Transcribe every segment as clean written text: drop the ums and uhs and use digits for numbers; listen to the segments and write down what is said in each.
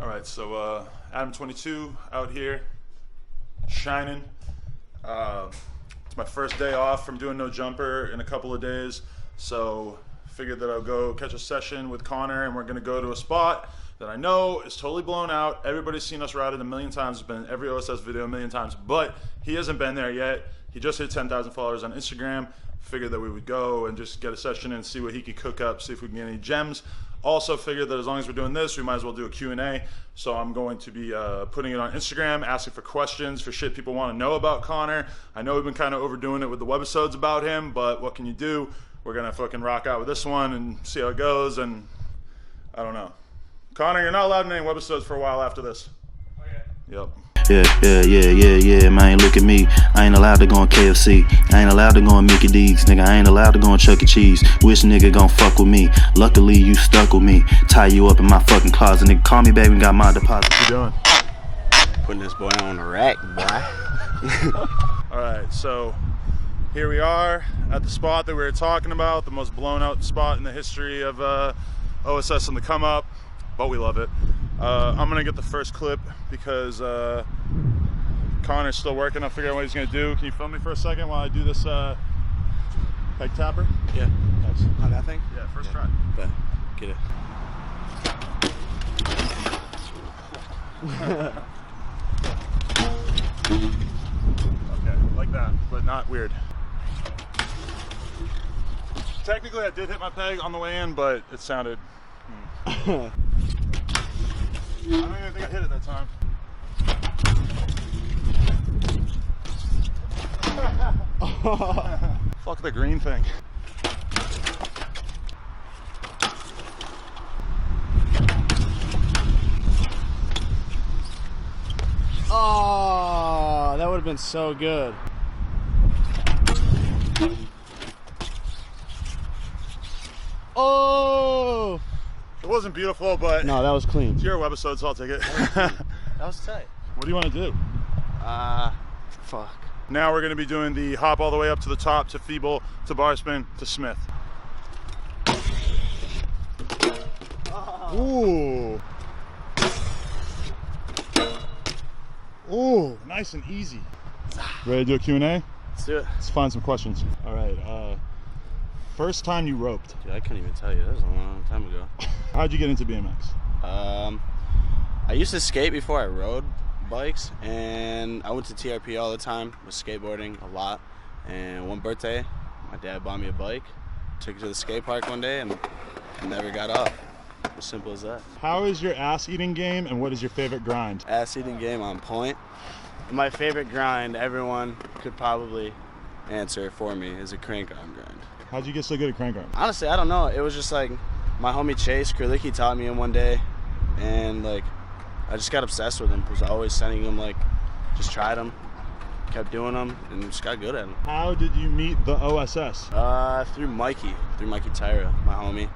Alright, so Adam 22 out here, shining. It's my first day off from doing no jumper in a couple of days, so figured that I'll go catch a session with Connor, and we're going to go to a spot that I know is totally blown out. Everybody's seen us ride it a million times. It's been in every OSS video a million times, but he hasn't been there yet. He just hit 10,000 followers on Instagram. Figured that we would go and just get a session and see what he could cook up, see if we can get any gems. Also figured that as long as we're doing this, we might as well do a Q&A. So I'm going to be putting it on Instagram, asking for questions, for shit people want to know about Connor. I know we've been kind of overdoing it with the webisodes about him, but what can you do? We're going to fucking rock out with this one and see how it goes, and I don't know. Connor, you're not allowed in any webisodes for a while after this. Okay. Yep. Yeah, man, look at me. I ain't allowed to go on KFC. I ain't allowed to go on Mickey D's, nigga. I ain't allowed to go on Chuck E. Cheese. Which nigga gon' fuck with me? Luckily, you stuck with me. Tie you up in my fucking closet, nigga. Call me baby and got my deposit. What you doing? Putting this boy on the rack, boy. Alright, so here we are at the spot that we were talking about, the most blown out spot in the history of OSS on the come up, but we love it. I'm gonna get the first clip because Connor's still working on figuring out what he's gonna do. Can you film me for a second while I do this peg tapper? Yeah. Nice. On that thing? Yeah, first try. Bet. Get it. Okay, like that, but not weird. Technically I did hit my peg on the way in, but it sounded... I don't even think I hit it that time. Fuck the green thing. Oh, that would have been so good. Oh! It wasn't beautiful, but No, that was clean. it's your webisode, so I'll take it. That was tight. What do you want to do? Fuck. Now we're going to be doing the hop all the way up to the top, to feeble, to bar spin, to Smith. Ooh. Ooh, nice and easy. Ready to do a Q&A? Let's do it. Let's find some questions. All right, first time you roped. Dude, I couldn't even tell you. That was a long time ago. How'd you get into BMX? I used to skate before I rode bikes, and I went to TRP all the time, was skateboarding a lot, and one birthday my dad bought me a bike, took it to the skate park one day, and never got off. As simple as that. How is your ass eating game, and what is your favorite grind? Ass eating game on point. My favorite grind, everyone could probably answer for me, is a crank arm grind. How'd you get so good at crank arm? Honestly, I don't know. It was just like my homie Chase Kurlicki taught me him one day, and like I just got obsessed with him. Was always sending him, like, just tried them, kept doing them, and just got good at them. How did you meet the OSS? Through Mikey Tyra, my homie,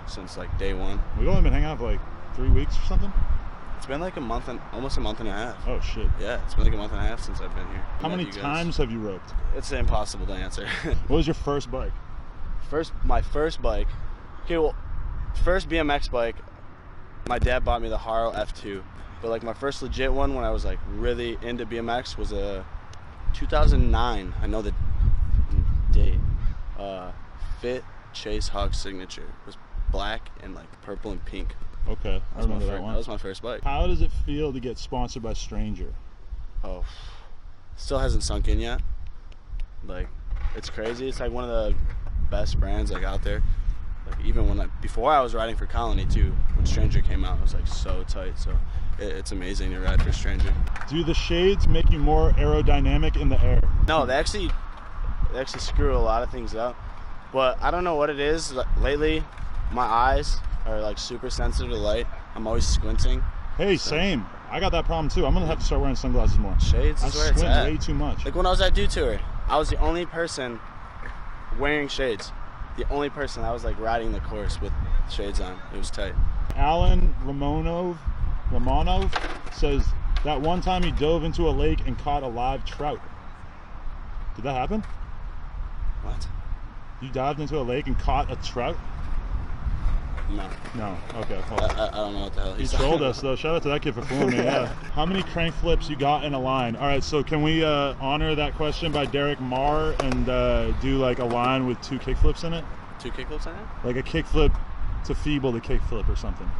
since like day one. We've only been hanging out for like 3 weeks or something? It's been like almost a month and a half. Oh shit. Yeah, it's been like a month and a half since I've been here. How many times have you roped? It's impossible to answer. What was your first bike? My first bike. Okay, well, first BMX bike, my dad bought me the Haro F2. But like my first legit one when I was like really into BMX was a 2009. I know the date. Fit Chase Hawk signature. It was black and like purple and pink. Okay, I remember that one. That was my first bike. How does it feel to get sponsored by Stranger? Oh, still hasn't sunk in yet. Like, it's crazy. It's like one of the best brands like out there. Like even when before I was riding for Colony too, when Stranger came out, it was like so tight. So it's amazing to ride for Stranger. Do the shades make you more aerodynamic in the air? No, they actually screw a lot of things up. But I don't know what it is. Lately, my eyes are like super sensitive to light. I'm always squinting. Hey, same. I got that problem too. I'm gonna have to start wearing sunglasses more. Shades is where it's at. I squint way too much. Like when I was at Dew Tour, I was the only person wearing shades. The only person. I was like riding the course with shades on. It was tight. Alan Romanov says that one time he dove into a lake and caught a live trout. Did that happen? What? You dived into a lake and caught a trout? No. No. Okay. Well, I don't know what the hell he he's trolled us though. Shout out to that kid for fooling me. Yeah. How many crank flips you got in a line? All right. So can we honor that question by Derek Marr and do like a line with 2 kick flips in it? 2 kickflips in it? Like a kick flip to feeble the kick flip or something.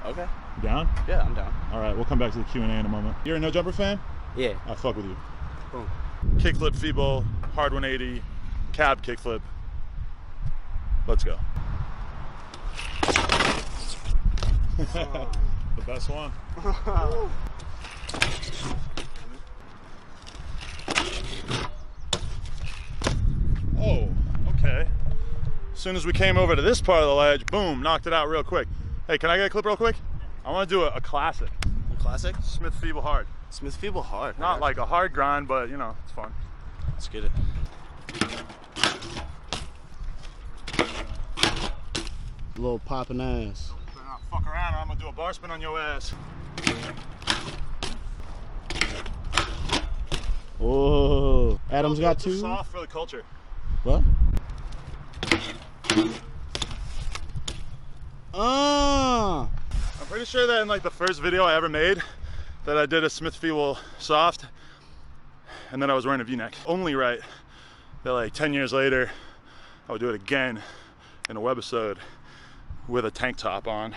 Okay. You down? Yeah, I'm down. All right. We'll come back to the Q&A in a moment. You're a no jumper fan? Yeah. I fuck with you. Boom. Kick flip feeble, hard 180, cab kick flip. Let's go. The best one. Oh, okay. As soon as we came over to this part of the ledge, boom, knocked it out real quick. Hey, can I get a clip real quick? I want to do a classic. A classic? Smith feeble hard. Smith feeble hard. Not like a hard grind, but you know, it's fun. Let's get it. A little popping ass. Fuck around, or I'm gonna do a bar spin on your ass. Oh, Adam's got 2. Soft for the culture. What? Ah. I'm pretty sure that in like the first video I ever made, that I did a Smith feeble soft, and then I was wearing a V-neck. Only right that like 10 years later, I would do it again in a webisode with a tank top on.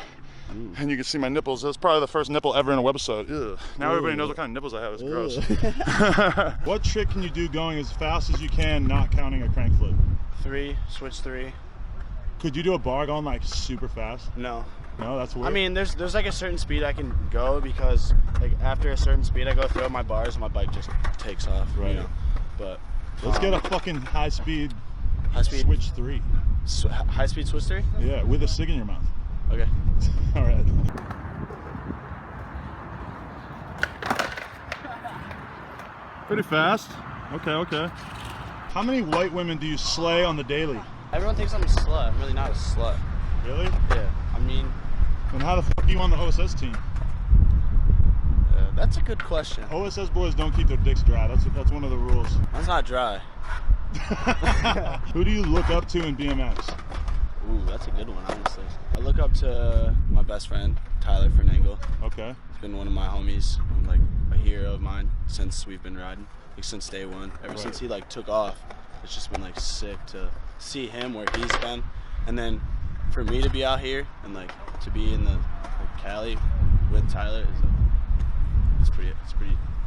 And you can see my nipples. That was probably the first nipple ever in a webisode. Ugh. Now everybody knows what kind of nipples I have. It's gross. What trick can you do going as fast as you can, not counting a crank flip? 3, switch 3. Could you do a bar going like super fast? No. No, that's weird. I mean, there's like a certain speed I can go because like after a certain speed I go throw my bars and my bike just takes off. Right. You know? But let's get a fucking high speed switch 3. High speed switch 3? Yeah, with a cig in your mouth. Okay. All right. Pretty fast. Okay, okay. How many white women do you slay on the daily? Everyone thinks I'm a slut. I'm really not a slut. Really? Yeah. I mean, Then how the fuck are you on the OSS team? that's a good question. OSS boys don't keep their dicks dry. That's one of the rules. Mine's not dry. Who do you look up to in BMX? Ooh, that's a good one, honestly. I look up to my best friend, Tyler Fernangle. Okay. He's been one of my homies, and like a hero of mine since we've been riding, like since day one. Ever since he like took off, it's just been like sick to see him where he's been, and then for me to be out here and like to be in the like, Cali with Tyler is it's pretty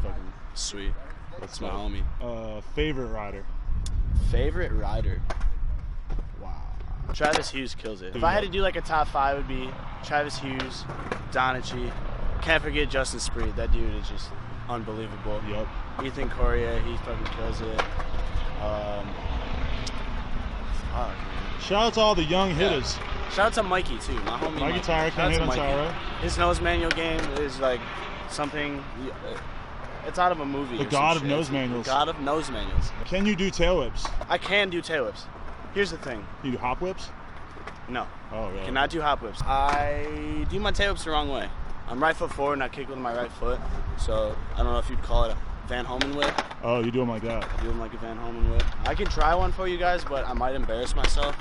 fucking sweet. That's my homie. Favorite rider? Favorite rider? Wow. Travis Hughes kills it. If I had to do like a top 5, it would be Travis Hughes, Donichi. Can't forget Justin Spreed. That dude is just unbelievable. Yep. Ethan Correa, he fucking kills it. Shout out to all the young hitters. Yeah. Shout out to Mikey too, my homie. Mikey Tyra, Shout out can't hit to on Mikey. Tyra. His nose manual game is like something. It's out of a movie. The or god some of shit. nose manuals. The god of nose manuals. Can you do tail whips? I can do tail whips. Here's the thing. You do hop whips? No. Oh, really? Cannot do hop whips. I do my tail whips the wrong way. I'm right foot forward and I kick with my right foot. So I don't know if you'd call it a Van Homen whip. Oh, you do them like that? I do them like a Van Homen whip. I can try one for you guys, but I might embarrass myself.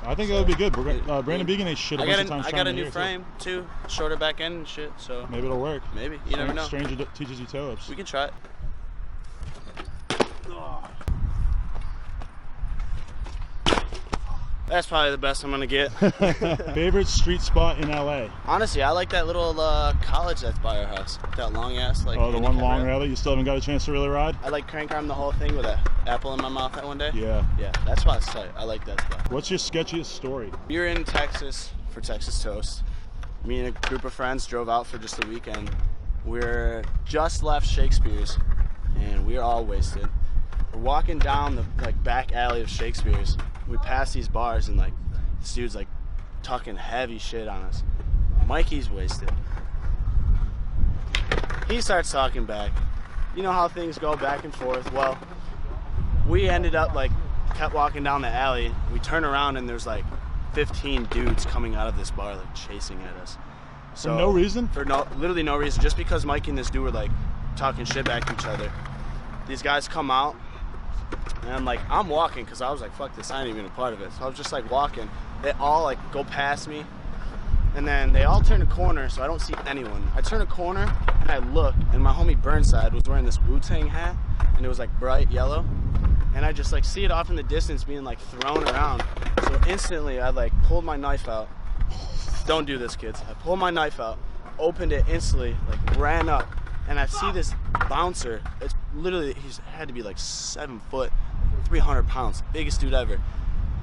I think that would be good. Brandon Began ain't shit a bunch of times. I got a new frame too, shorter back end and shit. So maybe it'll work. Maybe you never know. Stranger teaches you tail whips. We can try it. That's probably the best I'm gonna get. Favorite street spot in LA? Honestly, I like that little college that's by our house. That long ass like. Oh, the one long rally. You still haven't got a chance to really ride? I like crank arm the whole thing with an apple in my mouth that one day. Yeah. Yeah, that spot's tight. I like that spot. What's your sketchiest story? We were in Texas for Texas Toast. Me and a group of friends drove out for just a weekend. We're just left Shakespeare's, and we're all wasted. We're walking down the back alley of Shakespeare's. We pass these bars and this dude's talking heavy shit on us. Mikey's wasted. He starts talking back. You know how things go back and forth. Well, we ended up kept walking down the alley. We turn around and there's 15 dudes coming out of this bar chasing at us. So, for no reason? For literally no reason. Just because Mikey and this dude were talking shit back to each other. These guys come out. And I'm walking because I was fuck this, I ain't even a part of it. So I was just walking. They all go past me. And then they all turn a corner, so I don't see anyone. I turn a corner, and I look, and my homie Burnside was wearing this Wu-Tang hat, and it was like bright yellow. And I just like see it off in the distance being like thrown around. So instantly I like pulled my knife out. Don't do this, kids. I pulled my knife out, opened it instantly, like ran up, and I see this bouncer. It's literally, he's had to be like 7 foot, 300 pounds, biggest dude ever.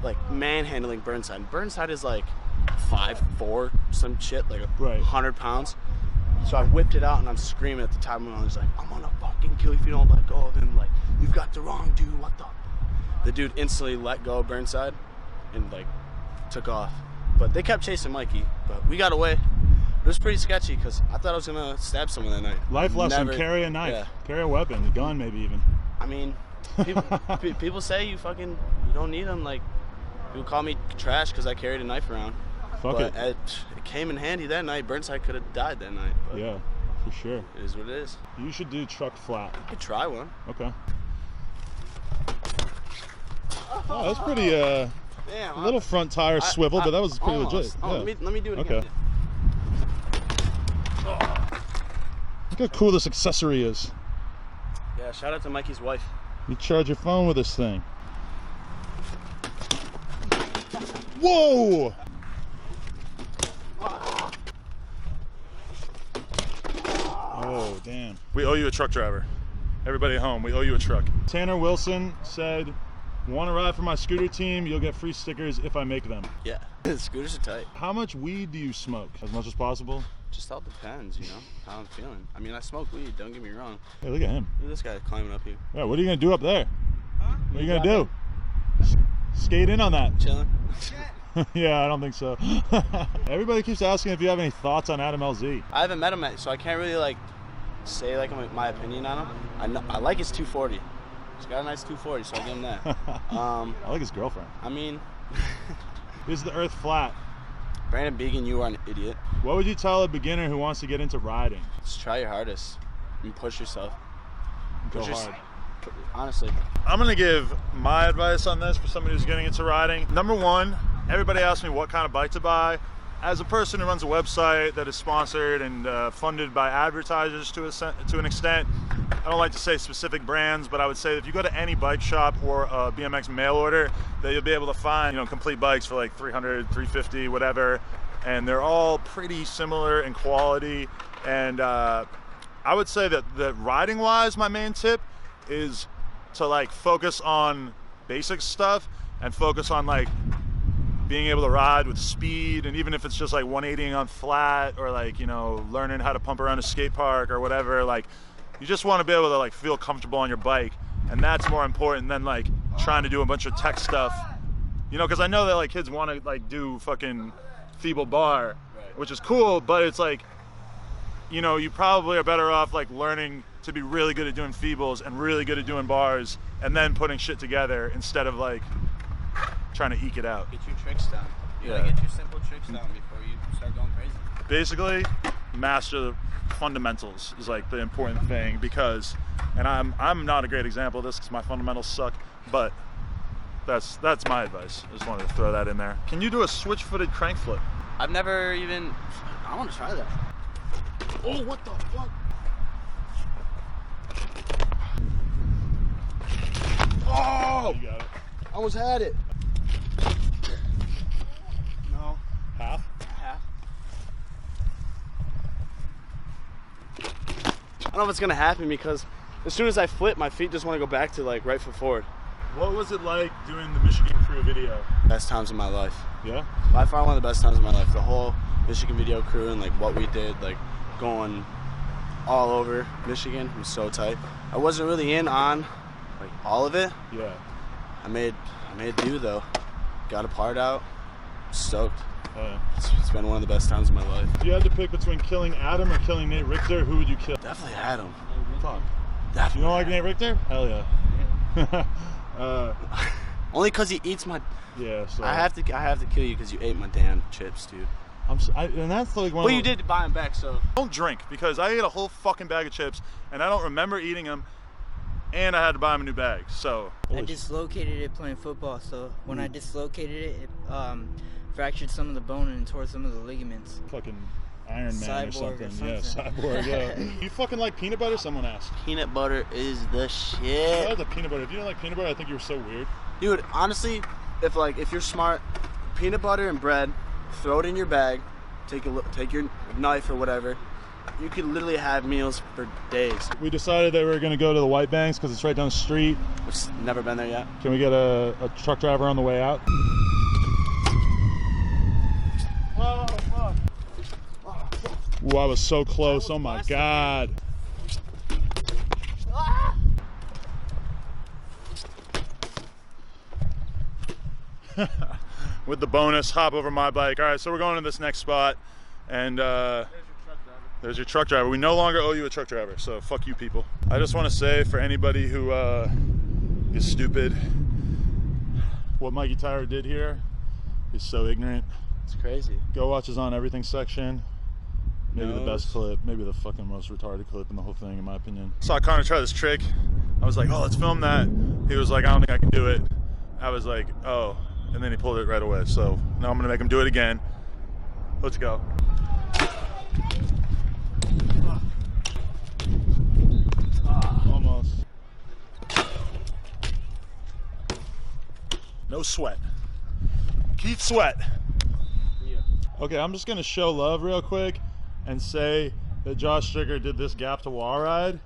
Like manhandling Burnside. Burnside is like 5'4", some shit, like 100 pounds. So I whipped it out and I'm screaming at the top of my lungs like, I'm gonna fucking kill you if you don't let go of him. Like, you've got the wrong dude, what the? The dude instantly let go of Burnside and like took off. But they kept chasing Mikey, but we got away. It was pretty sketchy because I thought I was gonna stab someone that night. Life lesson, carry a knife, carry a weapon, a gun maybe even. I mean, people say you don't need them. Like, people call me trash because I carried a knife around. But it came in handy that night. Burnside could have died that night. But yeah, for sure. It is what it is. You should do truck flat. I could try one. Okay. Oh, that's pretty, damn, little front tire swivel, but that was pretty legit. Oh, yeah. let me do it again. Okay. Look how cool this accessory is. Yeah, shout out to Mikey's wife. You charge your phone with this thing. Whoa! Oh, damn. We owe you a truck driver. Everybody at home, we owe you a truck. Tanner Wilson said, want to ride for my scooter team? You'll get free stickers if I make them. Yeah, scooters are tight. How much weed do you smoke? As much as possible? Just all depends, you know, how I'm feeling. I mean, I smoke weed, don't get me wrong. Hey, look at him. Look at this guy climbing up here. Yeah, what are you going to do up there? Huh? What are you going to do? Skate in on that. Chilling? Yeah, I don't think so. Everybody keeps asking if you have any thoughts on Adam LZ. I haven't met him yet, so I can't really like say like my opinion on him. I like his 240. He's got a nice 240, so I'll give him that. I like his girlfriend. I mean, is the earth flat? Brandon Began, you are an idiot. What would you tell a beginner who wants to get into riding? Just try your hardest and push yourself. Go hard. Honestly. I'm going to give my advice on this for somebody who's getting into riding. Number one, everybody asks me what kind of bike to buy. As a person who runs a website that is sponsored and funded by advertisers to an extent, I don't like to say specific brands, but I would say that if you go to any bike shop or a BMX mail order, that you'll be able to find, complete bikes for like $300, $350, whatever, and they're all pretty similar in quality. And I would say that riding-wise, my main tip is to like focus on basic stuff and focus on like being able to ride with speed, and even if it's just like 180ing on flat or like, learning how to pump around a skate park or whatever, like you just want to be able to like feel comfortable on your bike, and that's more important than like trying to do a bunch of tech stuff, because I know that like kids want to like do fucking feeble bar, which is cool, but it's like, you probably are better off like learning to be really good at doing feebles and really good at doing bars and then putting shit together instead of like trying to eke it out. Get your tricks down. You gotta get your simple tricks down before you start going crazy. Basically, master the fundamentals is like the important thing, because, and I'm not a great example of this because my fundamentals suck, but that's my advice. I just wanted to throw that in there. Can you do a switch-footed crank flip? I've never even. I want to try that. Oh, what the fuck? Oh! You got it. I almost had it. No. Half? Half. I don't know if it's gonna happen because as soon as I flip, my feet just want to go back to like right foot forward. What was it like doing the Michigan crew video? Best times of my life. Yeah? By far one of the best times of my life. The whole Michigan video crew and like what we did, like going all over Michigan was so tight. I wasn't really in on like all of it. Yeah. I made do though. Got a part out. Stoked. It's been one of the best times of my life. If you had to pick between killing Adam or killing Nate Richter, who would you kill? Definitely Adam. Fuck. Definitely. You don't like Nate Richter? Hell yeah. Only because he eats my. Yeah. So I have to kill you because you ate my damn chips, dude. And that's like one. Well, you did buy them back, so. Don't drink, because I ate a whole fucking bag of chips and I don't remember eating them, and I had to buy him a new bag. So. I dislocated it playing football. So when I dislocated it, fractured some of the bone and tore some of the ligaments. Fucking Iron Man Cyborg or or something. Yeah, something. cyborg. Yeah. You fucking like peanut butter? Someone asked. Peanut butter is the I shit. like the peanut butter. If you don't like peanut butter, I think you're so weird. Dude, honestly, if you're smart, peanut butter and bread, throw it in your bag, take your knife or whatever. You could literally have meals for days. We decided that we were gonna go to the White Banks because it's right down the street. Which never been there yet. Can we get a truck driver on the way out? Oh, fuck. Ooh, I was so close. Oh my God. With the bonus, hop over my bike. All right, so we're going to this next spot, and there's your truck driver. We no longer owe you a truck driver, so fuck you people. I just want to say for anybody who is stupid, what Mikey Tyler did here is so ignorant. It's crazy. Go watch his On Everything section. Maybe the best Nose. clip, maybe the fucking most retarded clip in the whole thing, in my opinion. Saw Connor try this trick. I was like, oh, let's film that. He was like, I don't think I can do it. I was like, oh. And then he pulled it right away. So now I'm gonna make him do it again. Let's go. Almost. No sweat. Keith Sweat. Yeah. Okay, I'm just gonna show love real quick and say that Josh Stricker did this gap to Wallride.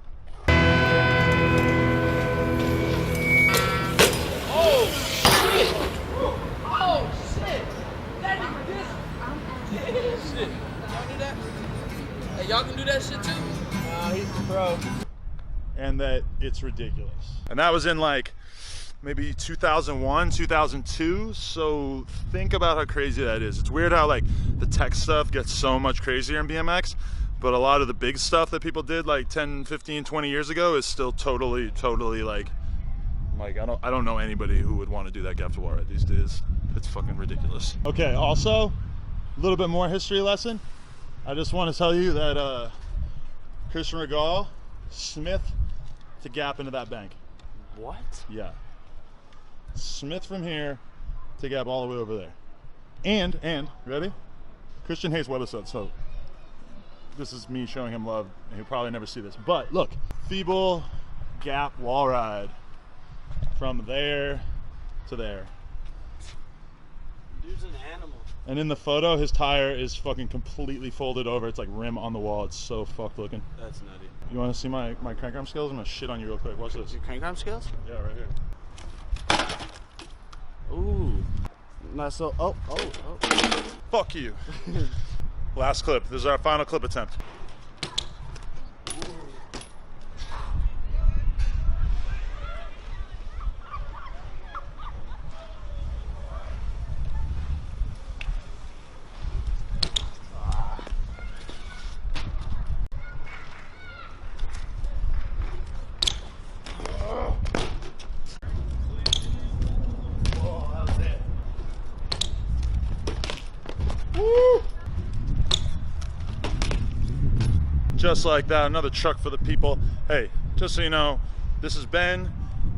Y'all can do that shit too? He's a pro. And that it's ridiculous. And that was in like maybe 2001, 2002. So think about how crazy that is. It's weird how like the tech stuff gets so much crazier in BMX, but a lot of the big stuff that people did like 10, 15, 20 years ago is still totally like I don't know anybody who would want to do that gap to Wallride these days. It's fucking ridiculous. Okay, also a little bit more history lesson. I just want to tell you that Christian Regal, Smith to gap into that bank. What? Yeah. Smith from here to gap all the way over there. And, ready? Christian hates webisodes, so this is me showing him love, and he'll probably never see this. But look, feeble gap wall ride from there to there. Dude's an animal. And in the photo, his tire is fucking completely folded over. It's like rim on the wall. It's so fucked looking. That's nutty. You want to see my crank arm skills? I'm gonna shit on you real quick. Watch this. Your crank arm skills? Yeah, right here. Ooh. Not so. Oh. Fuck you. Last clip. This is our final clip attempt. Just like that, another truck for the people. Hey, just so you know, this has been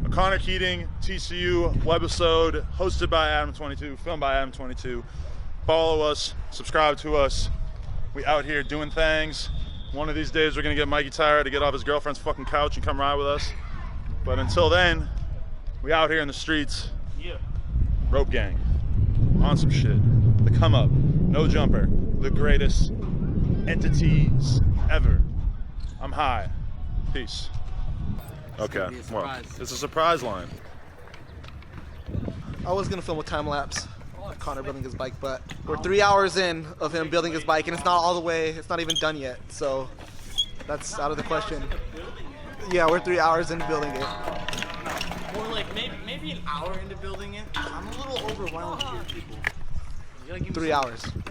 a Connor Keating TCU webisode hosted by Adam22, filmed by Adam22. Follow us, subscribe to us. We out here doing things. One of these days we're gonna get Mikey Tyra to get off his girlfriend's fucking couch and come ride with us. But until then, we out here in the streets. Yeah. Rope gang, on some shit. The come up, no jumper, the greatest entities ever. I'm high. Peace. Okay, well, it's a surprise line. I was gonna film a time lapse of Connor building his bike, but we're 3 hours in of him building his bike, and it's not all the way. It's not even done yet, so that's out of the question. Yeah, we're 3 hours into building it. More like maybe an hour into building it. I'm a little overwhelmed here, people. You gotta give me 3 hours.